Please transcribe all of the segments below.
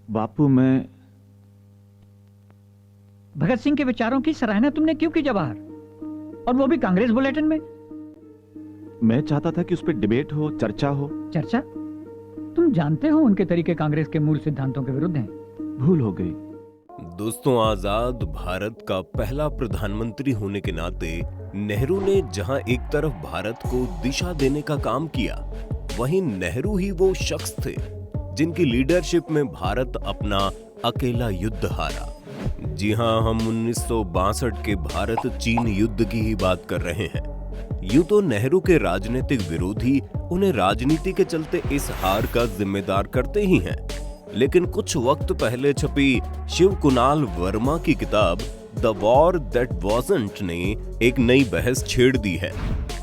बापू, मैं भगत सिंह के विचारों की सराहना तुमने क्यों की जवाहर, और वो भी कांग्रेस बुलेटिन में? मैं चाहता था कि उस पर डिबेट हो, चर्चा हो। चर्चा? तुम जानते हो उनके तरीके कांग्रेस के मूल सिद्धांतों के विरुद्ध हैं। भूल हो गई। दोस्तों, आजाद भारत का पहला प्रधानमंत्री होने के नाते नेहरू ने जहां एक तरफ भारत को दिशा देने का काम किया, वहीं नेहरू ही वो शख्स थे जिनकी लीडरशिप में भारत अपना अकेला युद्ध हारा। जी हां, हम 1962 के भारत चीन युद्ध की ही बात कर रहे हैं। यूं तो नेहरू के राजनीतिक विरोधी उन्हें राजनीति के चलते इस हार का जिम्मेदार करते ही हैं, लेकिन कुछ वक्त पहले छपी शिव कुणाल वर्मा की किताब द वॉर दैट वॉजंट ने एक नई बहस छेड़ दी है,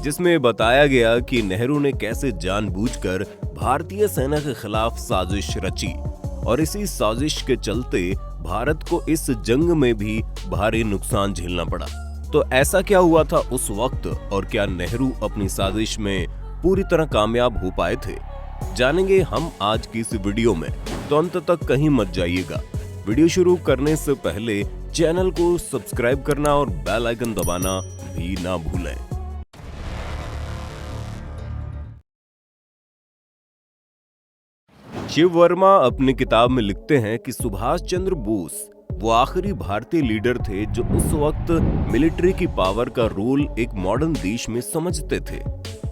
जिसमें बताया गया कि नेहरू ने कैसे जानबूझकर भारतीय सेना के खिलाफ साजिश रची और इसी साजिश के चलते भारत को इस जंग में भी भारी नुकसान झेलना पड़ा। तो ऐसा क्या हुआ था उस वक्त, और क्या नेहरू अपनी साजिश में पूरी तरह कामयाब हो पाए थे, जानेंगे हम आज की इस वीडियो में। तो अंत तक कहीं मत जाइएगा। वीडियो शुरू करने से पहले चैनल को सब्सक्राइब करना और बेल आइकन दबाना भी ना भूलें। शिव वर्मा अपनी किताब में लिखते हैं कि सुभाष चंद्र बोस वो आखिरी भारतीय लीडर थे जो उस वक्त मिलिट्री की पावर का रोल एक मॉडर्न देश में समझते थे,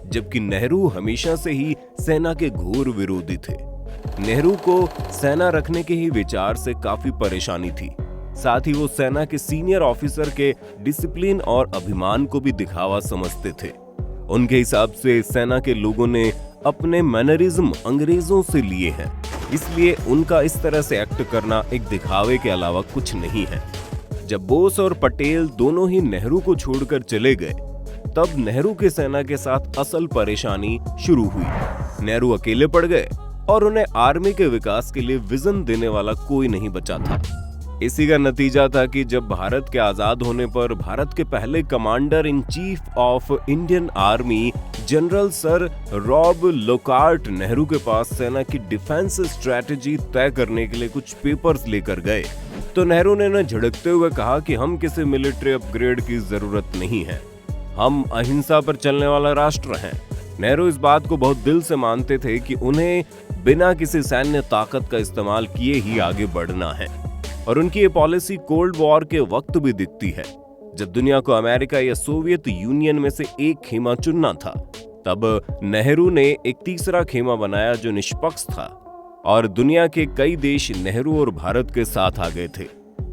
जबकि नेहरू हमेशा से ही सेना के घोर विरोधी थे। नेहरू को सेना रखने के ही विचार से काफी परेशानी थी। साथ ही वो सेना के सीनियर ऑफिसर के डिसिप्लिन और अभिमान को भी दिखावा समझते थे। उनके हिसाब से सेना के लोगों ने अपने मैनरिज्म अंग्रेजों से लिए हैं, इसलिए उनका इस तरह से एक्ट करना एक दिखावे के अलावा कुछ नहीं है। जब बोस और पटेल दोनों ही नेहरू को छोड़कर चले गए, तब नेहरू के सेना के साथ असल परेशानी शुरू हुई। नेहरू अकेले पड़ गए और उन्हें आर्मी के विकास के लिए विजन देने वाला कोई नहीं बचा था। इसी का नतीजा था कि जब भारत के आजाद होने पर भारत के पहले commander in chief of Indian army general sir Rob Lockhart Nehru के पास सेना की डिफेंस स्ट्रेटजी तय करने के लिए कुछ पेपर्स लेकर गए, तो नेहरू ने उन्हें झिड़कते हुए कहा कि हम किसी मिलिट्री अपग्रेड की जरूरत नहीं है, हम अहिंसा पर चलने वाला राष्ट्र हैं। नेहरू इस बात को बहुत दिल से मानते थे कि उन्हें बिना किसी सैन्य ताकत का इस्तेमाल किए ही आगे बढ़ना है, और उनकी ये पॉलिसी कोल्ड वॉर के वक्त भी दिखती है। जब दुनिया को अमेरिका या सोवियत यूनियन में से एक खेमा चुनना था, तब नेहरू ने एक तीसरा खेमा बनाया जो निष्पक्ष था, और दुनिया के कई देश नेहरू और भारत के साथ आ गए थे।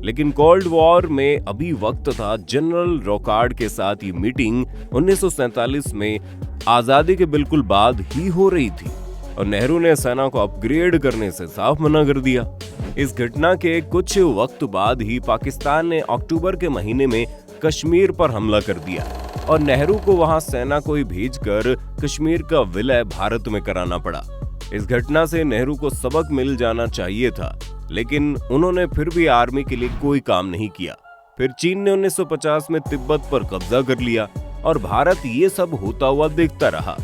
लेकिन कोल्ड वॉर में अभी वक्त था। जनरल रोकार्ड के साथ ये मीटिंग 1947 में आजादी के बिल्कुल बाद ही हो रही थी, और नेहरू ने सेना को अपग्रेड करने से साफ मना कर दिया। इस घटना के कुछ वक्त बाद ही पाकिस्तान ने अक्टूबर के महीने में कश्मीर पर हमला कर दिया, और नेहरू को वहां सेना को ही भेजकर कश्मीर का विलय भारत में कराना पड़ा। इस घटना से नेहरू को सबक मिल जाना चाहिए था, लेकिन उन्होंने फिर भी आर्मी के लिए कोई काम नहीं किया। फिर चीन ने 1950 में तिब्बत पर कब्जा कर लिया, और भारत ये सब होता हुआ देखता रहा।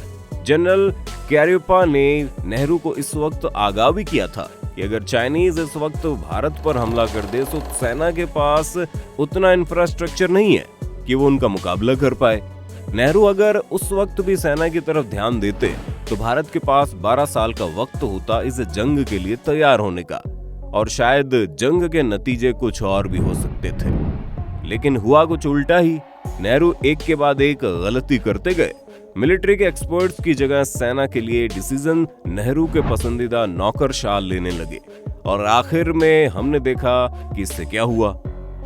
जनरल कैरियोपा ने नेहरू को इस वक्त आगाह भी किया था कि अगर चाइनीज इस वक्त भारत पर हमला कर दे तो सेना के पास उतना इंफ्रास्ट्रक्चर नहीं है कि वो उनका मुकाबला कर पाए। नेहरू अगर उस वक्त भी सेना की तरफ ध्यान देते तो भारत के पास 12 साल का वक्त होता इस जंग के लिए तैयार होने का, और शायद जंग के नतीजे कुछ और भी हो सकते थे। लेकिन हुआ कुछ उल्टा ही। नेहरू एक के बाद एक गलती करते गए। मिलिट्री के एक्सपर्ट्स की जगह सेना के लिए डिसीजन नेहरू के पसंदीदा नौकरशाह लेने लगे, और आखिर में हमने देखा कि इससे क्या हुआ।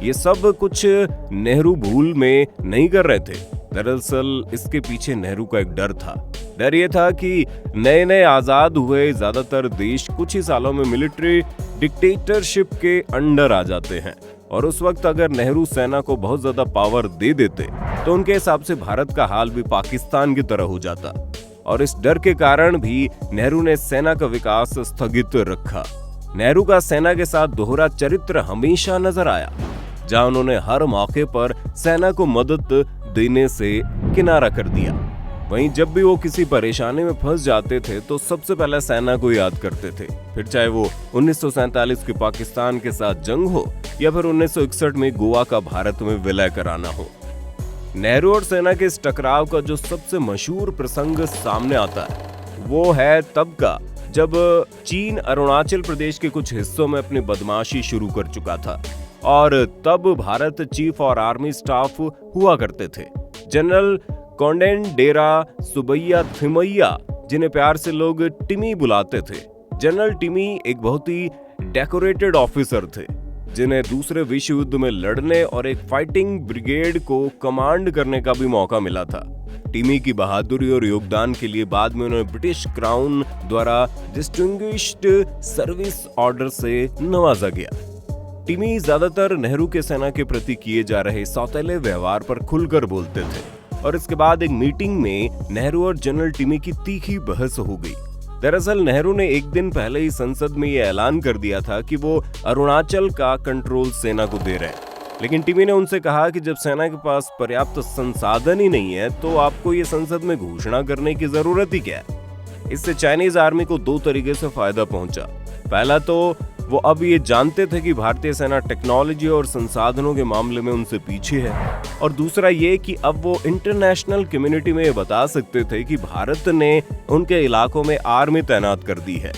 ये सब कुछ नेहरू भूल में नहीं कर रहे थे। दरअसल इसके पीछे नेहरू का एक डर था। डर ये था कि नए नए आजाद हुए ज्यादातर देश कुछ ही सालों में मिलिट्री डिक्टेटरशिप के अंडर आ जाते हैं, और उस वक्त अगर नेहरू सेना को बहुत ज्यादा पावर दे देते तो उनके हिसाब से भारत का हाल भी पाकिस्तान की तरह हो जाता। और इस डर के कारण भी नेहरू ने सेना का विकास स्थगित रखा। नेहरू का सेना के साथ दोहरा चरित्र हमेशा नजर आया, जहां उन्होंने हर मौके पर सेना को मदद देने से किनारा कर दिया। वहीं जब भी वो किसी परेशानी में फंस जाते थे तो सबसे पहले सेना को याद करते थे, फिर चाहे वो 1947 के पाकिस्तान के साथ जंग हो या फिर 1961 में गोवा का भारत में विलय कराना हो। नेहरू और सेना के इस टकराव का जो सबसे मशहूर प्रसंग सामने आता है वो है तब का जब चीन अरुणाचल प्रदेश के कुछ हिस्सों में अपनी बदमाशी शुरू कर चुका था और तब भारत चीफ और आर्मी स्टाफ हुआ करते थे जनरल कोंडेंडेरा सुबैया थिमैया, जिन्हें प्यार से लोग टिमी बुलाते थे। जनरल टिमी एक बहुत ही डेकोरेटेड ऑफिसर थे जिन्हें दूसरे विश्व युद्ध में लड़ने और एक फाइटिंग ब्रिगेड को कमांड करने का भी मौका मिला था। टिमी की बहादुरी और योगदान के लिए बाद में उन्हें ब्रिटिश क्राउन द्वारा डिस्टिंग्विश्ड सर्विस ऑर्डर से नवाजा गया। टिमी ज्यादातर नेहरू के सेना के प्रति किए जा रहे सौतेले व्यवहार पर खुलकर बोलते थे और इसके बाद एक मीटिंग में नेहरू और जनरल टिमी की तीखी बहस हो गई। दरअसल नेहरू ने एक दिन पहले ही संसद में यह ऐलान कर दिया था कि वो अरुणाचल का कंट्रोल सेना को दे रहे हैं, लेकिन टिमी ने उनसे कहा कि जब सेना के पास पर्याप्त संसाधन ही नहीं है तो आपको ये संसद में घोषणा करने की जरूरत ही क्या है। इससे चाइनीज आर्मी को दो तरीके से फायदा पहुंचा। पहला तो वो अब ये जानते थे कि भारतीय सेना टेक्नोलॉजी और संसाधनों के मामले में उनसे पीछे है, और दूसरा ये कि अब वो इंटरनेशनल कम्युनिटी में ये बता सकते थे कि भारत ने उनके इलाकों में आर्मी तैनात कर दी है,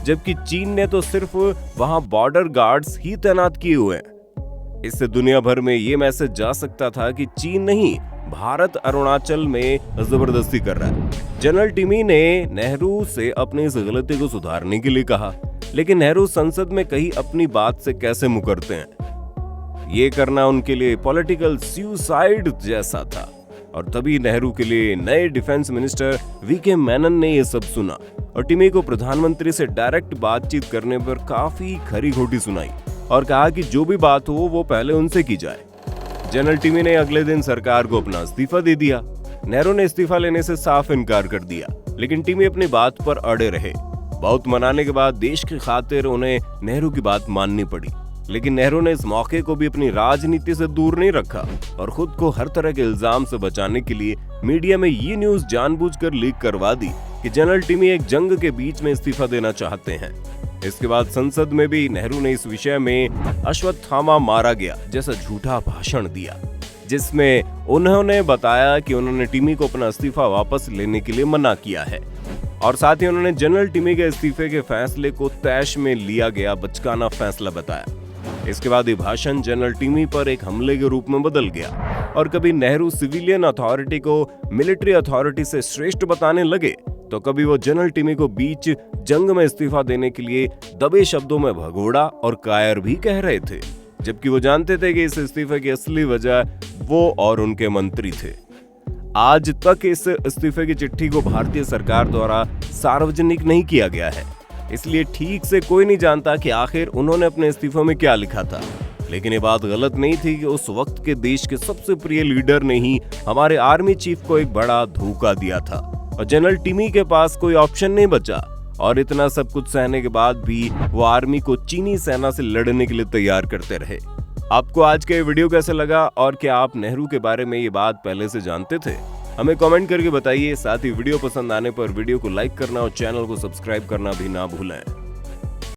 जबकि चीन ने तो सिर्फ वहां बॉर्डर गार्ड्स ही तैनात किए हुए हैं। इससे दुनिया भर में ये मैसेज जा सकता था कि चीन नहीं, भारत अरुणाचल में जबरदस्ती कर रहा है। जनरल टिमी ने नेहरू से अपनी इस गलती को सुधारने के लिए कहा, लेकिन नेहरू संसद में कही अपनी बात से कैसे मुकरते हैं। ये करना उनके लिए पॉलिटिकल सुसाइड जैसा था। और तभी नेहरू के लिए नए डिफेंस मिनिस्टर वीके मेनन ने यह सब सुना और टिमी को प्रधानमंत्री से डायरेक्ट बातचीत करने पर काफी खरी खोटी सुनाई और कहा कि जो भी बात हो वो पहले उनसे की जाए। जनरल टिमी ने अगले दिन सरकार को अपना इस्तीफा दे दिया। नेहरू ने इस्तीफा लेने से साफ इनकार कर दिया, लेकिन टिमी अपनी बात पर अड़े रहे। बहुत मनाने के बाद देश की खातिर उन्हें नेहरू की बात माननी पड़ी, लेकिन नेहरू ने इस मौके को भी अपनी राजनीति से दूर नहीं रखा और खुद को हर तरह के इल्जाम से बचाने के लिए मीडिया में ये न्यूज जानबूझकर लीक करवा दी कि जनरल टिमी एक जंग के बीच में इस्तीफा देना चाहते हैं। इसके बाद संसद में भी नेहरू ने इस विषय में अश्वत्थामा मारा गया जैसा झूठा भाषण दिया, जिसमें उन्होंने बताया कि उन्होंने टिमी को अपना इस्तीफा वापस लेने के लिए मना किया है और साथ ही उन्होंने जनरल टिमी के इस्तीफे के फैसले को तैश में लिया गया बचकाना फैसला बताया। इसके बाद ये भाषण जनरल टिमी पर एक हमले के रूप में बदल गया और कभी नेहरू सिविलियन अथॉरिटी को मिलिट्री अथॉरिटी से श्रेष्ठ बताने लगे तो कभी वो जनरल टिमी को बीच जंग में इस्तीफा देने के लिए दबे शब्दों में भगोड़ा और कायर भी कह रहे थे, जबकि वो जानते थे कि इस इस्तीफे की असली वजह वो और उनके मंत्री थे। आज तक इस इस्तीफे की चिट्ठी को भारतीय सरकार द्वारा सार्वजनिक नहीं किया गया है, इसलिए ठीक से कोई नहीं जानता कि आखिर उन्होंने अपने इस्तीफे में क्या लिखा था। लेकिन ये बात गलत नहीं थी कि उस वक्त के देश के सबसे प्रिय लीडर ने ही हमारे आर्मी चीफ को एक बड़ा धोखा दिया था और जनरल टिमी के पास कोई ऑप्शन नहीं बचा और इतना सब कुछ सहने के बाद भी वो आर्मी को चीनी सेना से लड़ने के लिए तैयार करते रहे। आपको आज का ये वीडियो कैसा लगा और क्या आप नेहरू के बारे में ये बात पहले से जानते थे? हमें कमेंट करके बताइए। साथ ही वीडियो पसंद आने पर वीडियो को लाइक करना और चैनल को सब्सक्राइब करना भी ना भूलें।